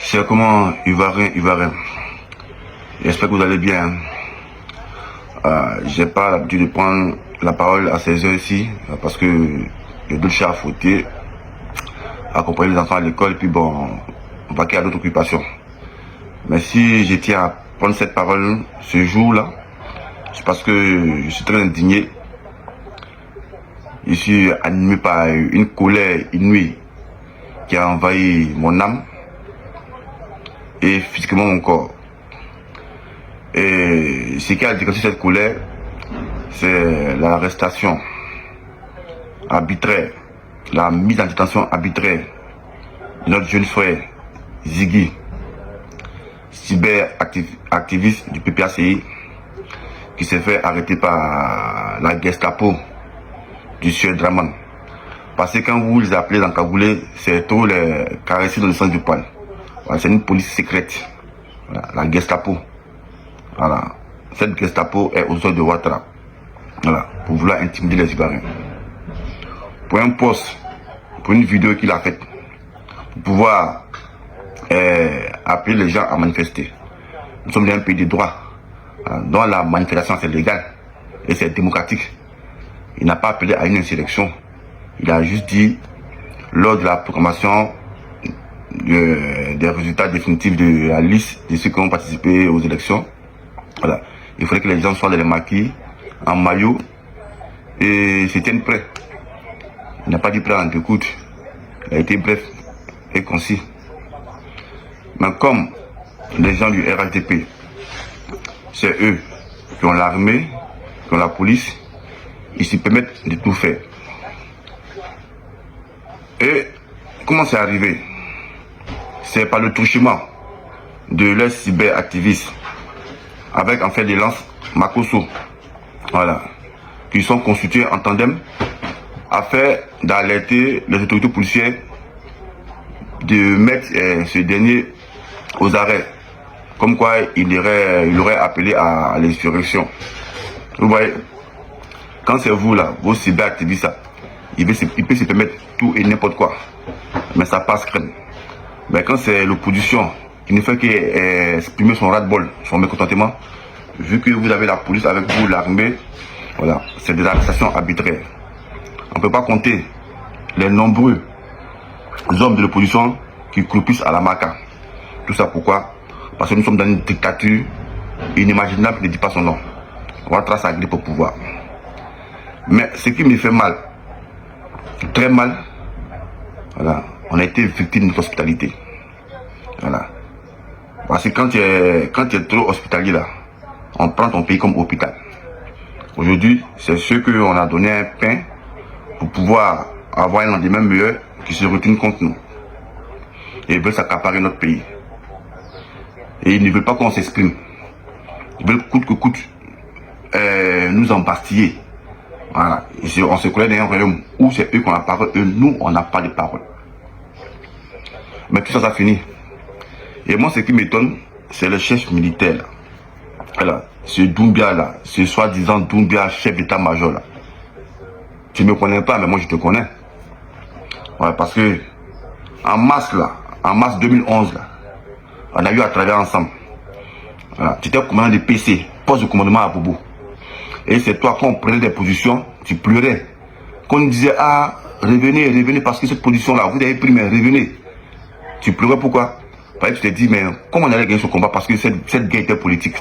C'est comment Ivoirien. J'espère que vous allez bien. J'ai pas l'habitude de prendre la parole à ces heures-ci parce que j'ai d'autres chats à fouetter, accompagner les enfants à l'école et puis bon, on va qu'il y a d'autres occupations. Mais si je tiens à prendre cette parole ce jour-là, c'est parce que je suis très indigné. Je suis animé par une colère inouïe qui a envahi mon âme et physiquement mon corps. Et ce qui a déclenché cette colère, c'est l'arrestation arbitraire, la mise en détention arbitraire de notre jeune frère Ziggy, cyberactiviste du PPACI, qui s'est fait arrêter par la Gestapo du Sieur Draman. Parce que quand vous les appelez dans Cagoulé, c'est trop les caresser dans le sens du poil. Voilà, c'est une police secrète, voilà, la Gestapo. Voilà. Cette Gestapo est aux ordres de Ouattara. Voilà, pour vouloir intimider les Ivoiriens. Pour un poste, pour une vidéo qu'il a faite, pour pouvoir appeler les gens à manifester. Nous sommes dans un pays de droit, dont la manifestation c'est légal et c'est démocratique. Il n'a pas appelé à une insurrection. Il a juste dit, lors de la proclamation des résultats définitifs de la liste de ceux qui ont participé aux élections, voilà, il fallait que les gens soient dans les maquis, en maillot, et se tiennent prêts. Il n'a pas dit prêt en écoute. Il a été bref et concis. Mais comme les gens du RHDP, c'est eux qui ont l'armée, qui ont la police, ils se permettent de tout faire. Et comment c'est arrivé? C'est par le truchement de leurs cyberactivistes avec en fait des lances Makosso, voilà, qui sont constitués en tandem afin d'alerter les autorités policières de mettre ce dernier aux arrêts, comme quoi il aurait appelé à l'insurrection. Vous voyez, quand c'est vous là, vos cyberactivistes là, il peut se permettre tout et n'importe quoi, mais ça passe crème. Mais quand c'est l'opposition qui ne fait qu'exprimer son ras-de-bol, son mécontentement, vu que vous avez la police avec vous, l'armée, voilà, c'est des arrestations arbitraires. On ne peut pas compter les nombreux hommes de l'opposition qui croupissent à la maca. Tout ça pourquoi? Parce que nous sommes dans une dictature inimaginable qui ne dit pas son nom. Ouattara s'est agrippé au pouvoir. Mais ce qui me fait mal, très mal, voilà, on a été victime de notre hospitalité. Voilà. Parce que quand tu es trop hospitalier là, on prend ton pays comme hôpital. Aujourd'hui, c'est ceux qu'on a donné un pain pour pouvoir avoir un lendemain meilleur qui se retourne contre nous. Et ils veulent s'accaparer notre pays. Et ils ne veulent pas qu'on s'exprime. Ils veulent coûte que coûte nous embastiller. Voilà. Et on se connaît dans un royaume où c'est eux qui ont la parole et nous, on n'a pas de parole. Mais tout ça, ça finit. Et moi, ce qui m'étonne, c'est le chef militaire. Voilà. Ce Doumbia là, ce soi-disant Doumbia, chef d'état-major là. Tu ne me connais pas, mais moi je te connais. Ouais, parce que en mars là, en mars 2011 là, on a eu à travailler ensemble. Voilà. Tu étais commandant de PC, poste de commandement à Bobo. Et c'est toi, quand on prenait des positions, tu pleurais. Quand on disait, ah, revenez, parce que cette position là, vous avez pris, mais revenez. Tu pleurais pourquoi? Parce que tu t'es dit, mais comment on allait gagner ce combat? Parce que cette guerre était politique.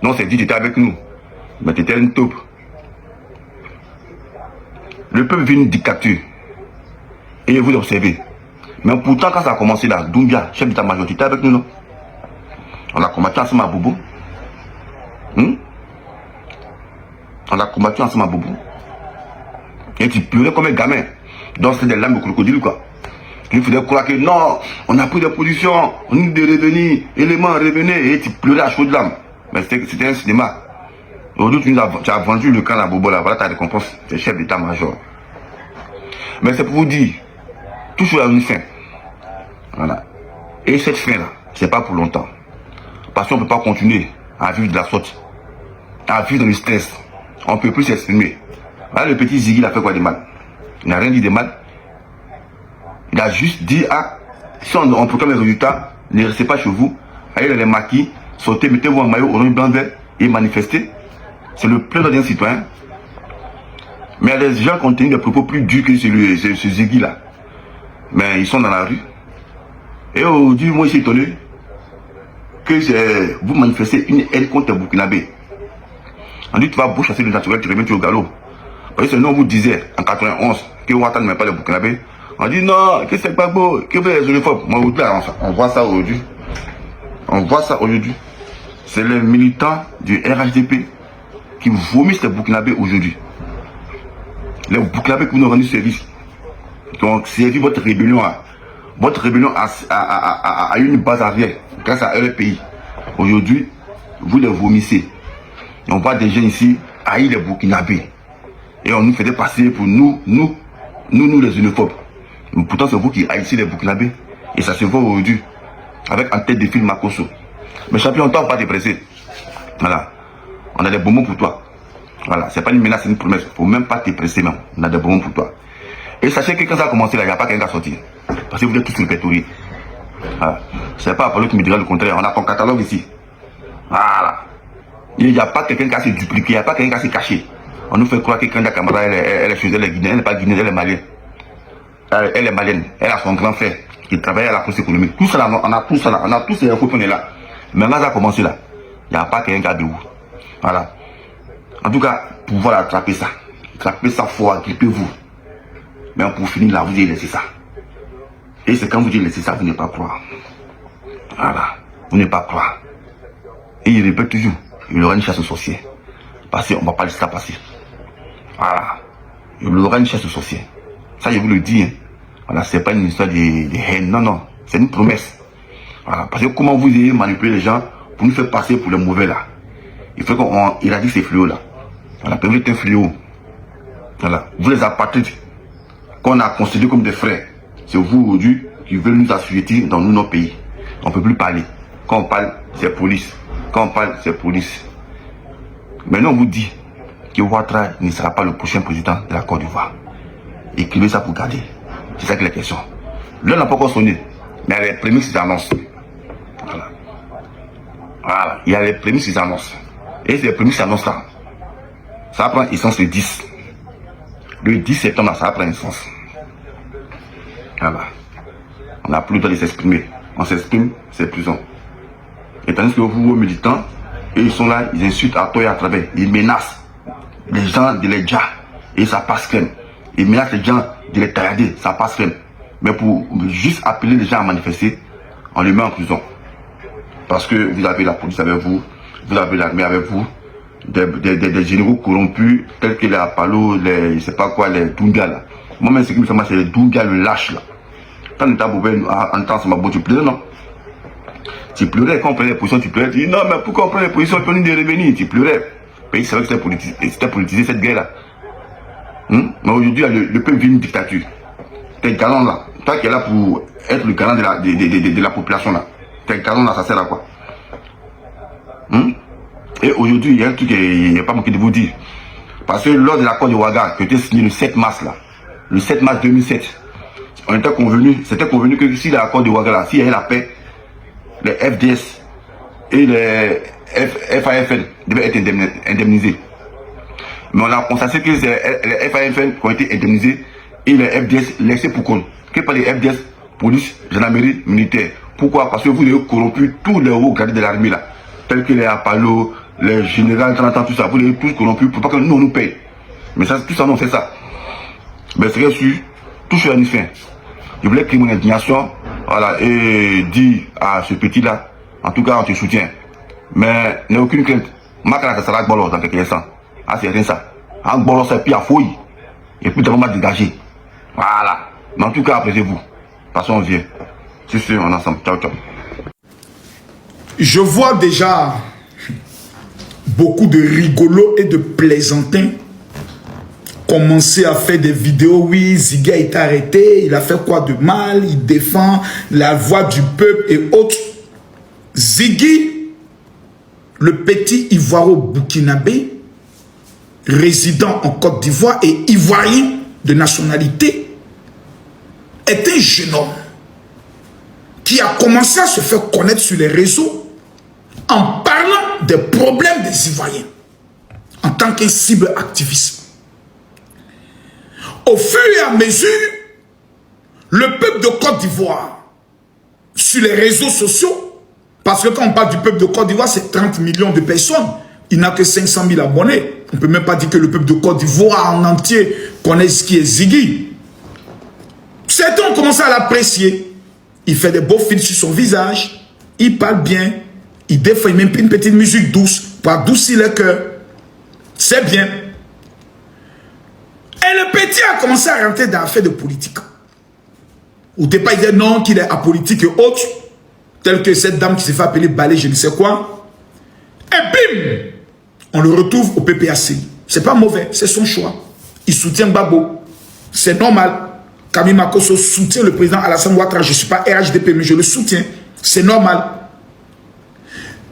Non, c'est dit, tu étais avec nous. Mais tu étais une taupe. Le peuple vit une dictature. Et vous l'observez. Mais pourtant, quand ça a commencé là, Doumbia, chef d'état-major, tu étais avec nous, non? On a combattu ensemble à Bobo. On a combattu ensemble à Bobo. Et tu pleurais comme un gamin. Donc c'est des lames de crocodile, quoi. Tu faisais croire que non, on a pris des positions, on dit de revenir, éléments, revenez, et tu pleurais à chaudes larmes. Mais c'était un cinéma. Aujourd'hui, tu as vendu le camp à Bobo, là, voilà ta récompense, c'est chef d'état-major. Mais c'est pour vous dire, tout chose a une fin. Voilà. Et cette fin-là, c'est pas pour longtemps. Parce qu'on ne peut pas continuer à vivre de la sorte, à vivre dans le stress. On ne peut plus s'exprimer. Voilà, le petit Ziggy, il a fait quoi de mal? Il n'a rien dit de mal. Il a juste dit à Si on proclame les résultats, ne restez pas chez vous, allez dans les maquis, sortez, mettez-vous en maillot orange, blanc, vert et manifestez. C'est le plein d'un citoyen. Mais il y a des gens qui ont tenu des propos plus durs que ce Ziggy là. Mais ils sont dans la rue. Et aujourd'hui, moi je suis étonné que vous manifestez une haine contre les Burkinabés. On dit tu vas chasser le naturel, tu reviens au galop. Parce que sinon on vous disait en 91 que Ouattara n'aimait pas les Burkinabés. On dit non, que c'est pas beau, que fait les uniformes. Moi on voit ça aujourd'hui. On voit ça aujourd'hui. C'est les militants du RHDP qui vomissent les Burkinabés aujourd'hui. Les Burkinabés qui nous ont rendu service. Qui ont servi votre rébellion à une base arrière grâce à leur pays. Aujourd'hui, vous les vomissez. Et on voit des gens ici haïr les Burkinabés. Et on nous faisait passer pour nous les xénophobes. Mais pourtant, c'est vous qui haïssez les Burkinabés. Et ça se voit aujourd'hui. Avec en tête de file Makosso. Mais champion, on ne doit pas te presser. Voilà. On a des bonbons pour toi. Voilà. C'est pas une menace, c'est une promesse. Il ne faut même pas te presser, même. On a des bonbons pour toi. Et sachez que quand ça a commencé là, il n'y a pas quelqu'un qui a sorti. Parce que vous êtes tous répertoriés. Voilà. C'est pas Apollo qui me dira le contraire. On a ton catalogue ici. Voilà. Il n'y a pas quelqu'un qui a se dupliqué, il n'y a pas quelqu'un qui a se caché. On nous fait croire que Kanda Camara, elle est guinéenne, elle n'est pas guinéenne, elle est malienne. Elle est malienne. Elle a son grand frère qui travaille à la police économique. Tout ça, on a tout ça, on a tous ces infos qu'on est là. Mais là, ça a commencé là. Il n'y a pas quelqu'un qui a de vous. Voilà. En tout cas, pour pouvoir attraper ça, faut agripper-vous. Mais pour finir là, vous allez laisser ça. Et c'est quand vous allez laisser ça, vous n'allez pas croire. Voilà. Vous n'allez pas croire. Et il répète toujours, il y aura une chasse aux sorciers. Parce qu'on ne va pas laisser ça passer. Voilà. Il y aura une chasse aux sorciers. Ça, je vous le dis. Hein. Voilà, c'est pas une histoire de haine. Non, non. C'est une promesse. Voilà. Parce que comment vous allez manipuler les gens pour nous faire passer pour les mauvais là. Il faut qu'on éradique ces fléaux là. Voilà. Vous êtes un fléau. Voilà. Vous les apatrides qu'on a considérés comme des frères. C'est vous aujourd'hui qui veulent nous assujettir dans nos pays. On ne peut plus parler. Quand on parle, c'est police. Quand on parle, c'est police. Maintenant, on vous dit que Ouattara ne sera pas le prochain président de la Côte d'Ivoire. Écrivez ça pour garder. C'est ça qui est la question. L'heure n'a pas encore sonné, mais il y a les prémices qui s'annoncent. Voilà. Voilà. Il y a les prémices qui s'annoncent. Et ces prémices qui s'annoncent là, ça va prendre essence le 10. Le 10 septembre, là, ça va prendre essence. Voilà. On n'a plus le droit de s'exprimer. On s'exprime, c'est prison. Et tandis que vous, vos militants, et ils sont là, ils insultent à toi et à travers. Ils menacent les gens de les dja. Et ça passe crème. Ils menacent les gens de les tailler. Ça passe crème. Mais pour juste appeler les gens à manifester, on les met en prison. Parce que vous avez la police avec vous, vous avez l'armée avec vous, des généraux corrompus, tels que les Apalo, les, je sais pas quoi, les Dunga là. Moi-même, ce qui me fait mal, c'est les Dunga, le lâche là. Quand l'État Boubé entend ça, tu pleurais, non? Tu pleurais, quand on prenait les positions, tu pleurais, tu dis non, mais pourquoi on prend les positions, on de revenir, tu pleurais. Le pays savait que c'était politisé cette guerre là. Mais aujourd'hui, le peuple vit une dictature. T'es galant là. Toi qui es là pour être le galant de la population là. T'es galant là, ça sert à quoi? Et aujourd'hui, il y a un truc qu'il n'y a pas manqué de vous dire. Parce que lors de l'accord de Ouaga, qui a été signé le 7 mars là, le 7 mars 2007, on était convenu, c'était convenu que si l'accord de Ouaga là, s'il y avait la paix, les FDS et les FAFN devaient être indemnisés. Mais on a constaté que c'est les FAFN qui ont été indemnisés et les FDS laissés pour compte. Que par les FDS, police, gendarmerie, militaire. Pourquoi? Parce que vous avez corrompu tous les hauts gradés de l'armée là, tels que les Apalo, les généraux, tout ça. Vous les avez tous corrompus pour pas que nous on nous paye. Mais ça, tout ça, non, c'est ça. Mais c'est sûr, tout sur une fin. Je voulais créer mon indignation, voilà, et dire à ce petit-là, en tout cas, on te soutient. Mais n'a aucune crainte. Makara, ça sera Gbolo dans quelques instants. Ah, c'est rien ça. En Gbolo, c'est puis à fouille. Et puis, d'abord, dégager. Voilà. Mais en tout cas, appréciez-vous. Passons, on vient. C'est sûr, on est ensemble. Ciao, ciao. Je vois déjà beaucoup de rigolos et de plaisantins commencer à faire des vidéos. Oui, Ziggy est arrêté, il a fait quoi de mal, il défend la voix du peuple et autres. Ziggy, le petit Ivoiro-Burkinabé, résident en Côte d'Ivoire et ivoirien de nationalité, est un jeune homme qui a commencé à se faire connaître sur les réseaux en parlant des problèmes des Ivoiriens en tant qu'un cible activiste. Au fur et à mesure, le peuple de Côte d'Ivoire, sur les réseaux sociaux, parce que quand on parle du peuple de Côte d'Ivoire, c'est 30 millions de personnes, il n'a que 500 000 abonnés. On ne peut même pas dire que le peuple de Côte d'Ivoire en entier connaît ce qui est Ziggy. Certains ont commencé à l'apprécier. Il fait des beaux films sur son visage, il parle bien, il défend même une petite musique douce pour adoucir le cœur. C'est bien. Et le petit a commencé à rentrer dans l'affaire de politique. Au départ, il disait non, qu'il est apolitique et autres, tel que cette dame qui s'est fait appeler Balé, je ne sais quoi. Et bim, on le retrouve au PPAC. C'est pas mauvais, c'est son choix. Il soutient Gbagbo. C'est normal. Camille Makosso soutient le président Alassane Ouattara. Je ne suis pas RHDP, mais je le soutiens. C'est normal.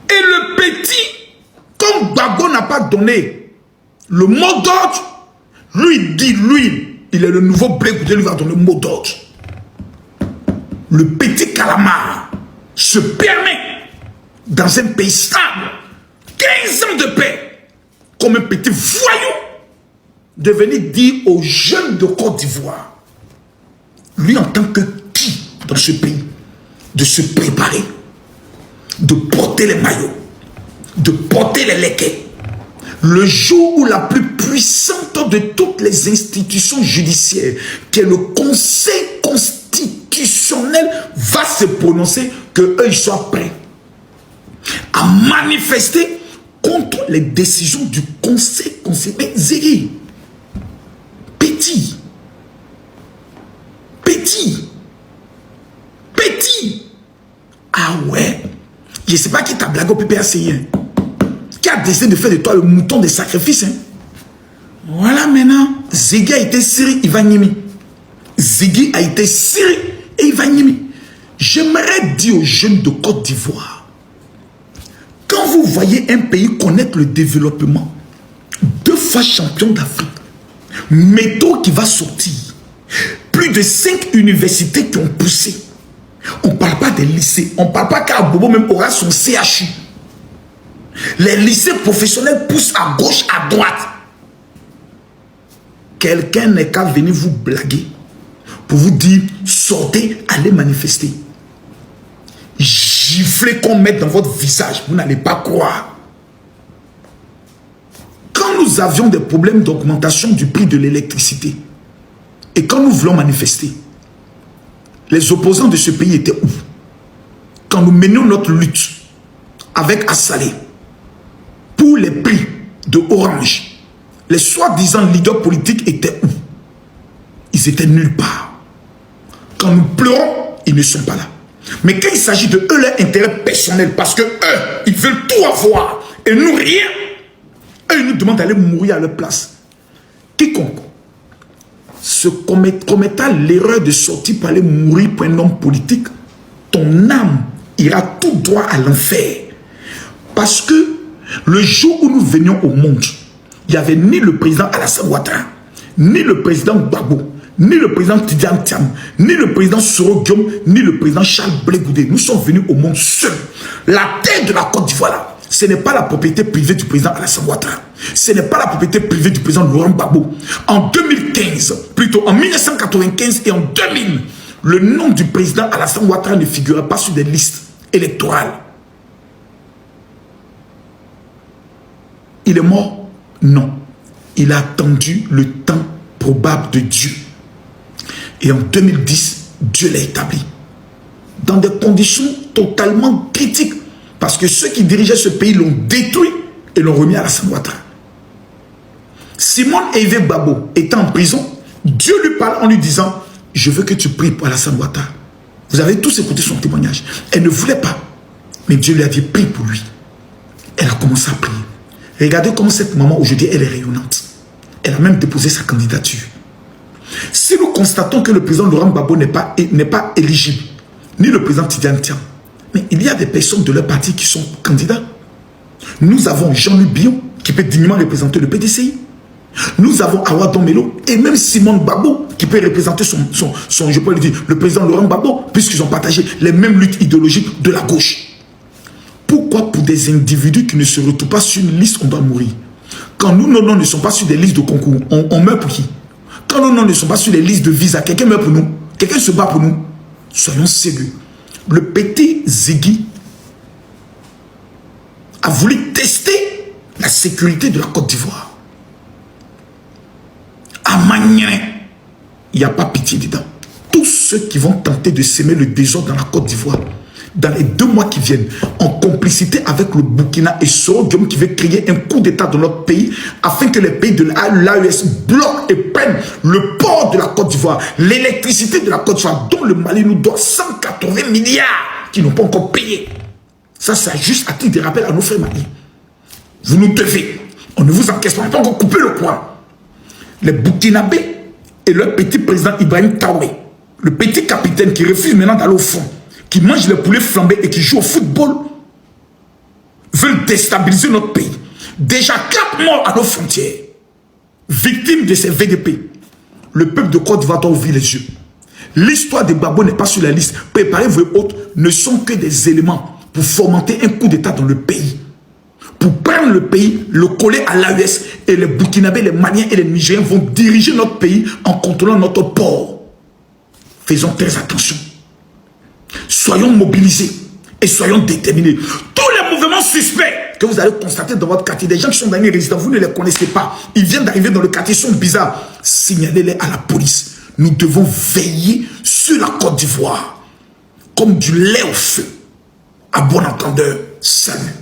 Et le petit, comme Gbagbo n'a pas donné le mot d'ordre, lui dit, lui, il est le nouveau Blé Goudé, lui va donner le mot d'ordre. Le petit calamar se permet, dans un pays stable, 15 ans de paix, comme un petit voyou, de venir dire aux jeunes de Côte d'Ivoire, lui en tant que qui dans ce pays, de se préparer, de porter les maillots, de porter les léquets. Le jour où la plus puissante de toutes les institutions judiciaires, qui est le Conseil constitutionnel, va se prononcer, qu'eux ils soient prêts à manifester contre les décisions du Conseil constitutionnel. Ziggy, petit, ah ouais, je ne sais pas qui t'a blagué au PPAC, qui a décidé de faire de toi le mouton des sacrifices. Voilà maintenant, Ziggy a été Siri, il va Nimi. Ziggy a été Siri et il va Nimi. J'aimerais dire aux jeunes de Côte d'Ivoire, quand vous voyez un pays connaître le développement, 2 fois champion d'Afrique, métaux qui va sortir, plus de 5 universités qui ont poussé. On ne parle pas des lycées, on ne parle pas qu'Abobo même aura son CHU. Les lycées professionnels poussent à gauche, à droite. Quelqu'un n'est qu'à venir vous blaguer pour vous dire, sortez, allez manifester. Giflez qu'on mette dans votre visage, vous n'allez pas croire. Quand nous avions des problèmes d'augmentation du prix de l'électricité, et quand nous voulons manifester, les opposants de ce pays étaient où? Quand nous menions notre lutte avec Assalé pour les prix de Orange, les soi-disant leaders politiques étaient où? Ils étaient nulle part. Quand nous pleurons, ils ne sont pas là. Mais quand il s'agit de eux, leur intérêt personnel, parce que eux, ils veulent tout avoir et nous rien, eux, ils nous demandent d'aller mourir à leur place. Quiconque se commettra l'erreur de sortir pour aller mourir pour un homme politique, ton âme ira tout droit à l'enfer. Parce que le jour où nous venions au monde, il n'y avait ni le président Alassane Ouattara, ni le président Gbagbo, ni le président Tidjane Thiam, ni le président Soro Guillaume, ni le président Charles Blé Goudé. Nous sommes venus au monde seuls. La terre de la Côte d'Ivoire, là, ce n'est pas la propriété privée du président Alassane Ouattara. Ce n'est pas la propriété privée du président Laurent Gbagbo. En 2015, plutôt en 1995 et en 2000, le nom du président Alassane Ouattara ne figurait pas sur des listes électorales. Il est mort? Non. Il a attendu le temps probable de Dieu. Et en 2010, Dieu l'a établi. Dans des conditions totalement critiques. Parce que ceux qui dirigeaient ce pays l'ont détruit et l'ont remis à Alassane Ouattara. Simone Hervé Gbagbo étant en prison, Dieu lui parle en lui disant, je veux que tu pries pour Alassane Ouattara. Vous avez tous écouté son témoignage. Elle ne voulait pas. Mais Dieu lui a dit, prie pour lui. Elle a commencé à prier. Regardez comment cette maman aujourd'hui, elle est rayonnante. Elle a même déposé sa candidature. Si nous constatons que le président Laurent Gbagbo n'est pas éligible, ni le président Tidjane Thiam, mais il y a des personnes de leur parti qui sont candidats. Nous avons Jean-Luc Bion, qui peut dignement représenter le PDCI. Nous avons Awa Domelo et même Simone Gbagbo, qui peut représenter je peux le dire, le président Laurent Gbagbo, puisqu'ils ont partagé les mêmes luttes idéologiques de la gauche. Pourquoi pour des individus qui ne se retrouvent pas sur une liste, on doit mourir? Quand nous, nos noms ne sont pas sur des listes de concours, on meurt pour qui? Quand nos noms ne sont pas sur les listes de visa, quelqu'un meurt pour nous? Quelqu'un se bat pour nous? Soyons sérieux. Le petit Ziggy a voulu tester la sécurité de la Côte d'Ivoire. À Magnin, il n'y a pas pitié dedans. Tous ceux qui vont tenter de s'aimer le désordre dans la Côte d'Ivoire, dans les 2 mois qui viennent, en complicité avec le Burkina et Sodium qui veut créer un coup d'État dans notre pays, afin que les pays de l'AES bloquent et prennent le port de la Côte d'Ivoire, l'électricité de la Côte d'Ivoire, dont le Mali nous doit 180 milliards qui n'ont pas encore payé. Ça, c'est juste à titre de rappel à nos frères maliens. Vous nous devez. On ne vous encaisse pas, on n'a pas encore coupé le coin. Les Burkinabés et leur petit président Ibrahim Traoré, le petit capitaine qui refuse maintenant d'aller au fond, qui mange les poulets flambés et qui joue au football, veulent déstabiliser notre pays. Déjà 4 morts à nos frontières, victimes de ces VDP. Le peuple de Côte d'Ivoire doit ouvrir les yeux. L'histoire des Gbagbo n'est pas sur la liste. Préparez vos autres, ne sont que des éléments pour fomenter un coup d'État dans le pays. Pour prendre le pays, le coller à l'AES, et les Burkinabés, les Maliens et les Nigériens vont diriger notre pays en contrôlant notre port. Faisons très attention. Soyons mobilisés et soyons déterminés. Tous les mouvements suspects que vous allez constater dans votre quartier, des gens qui sont dans les résidents, vous ne les connaissez pas, ils viennent d'arriver dans le quartier, ils sont bizarres, signalez-les à la police. Nous devons veiller sur la Côte d'Ivoire comme du lait au feu. À bon entendeur, salut.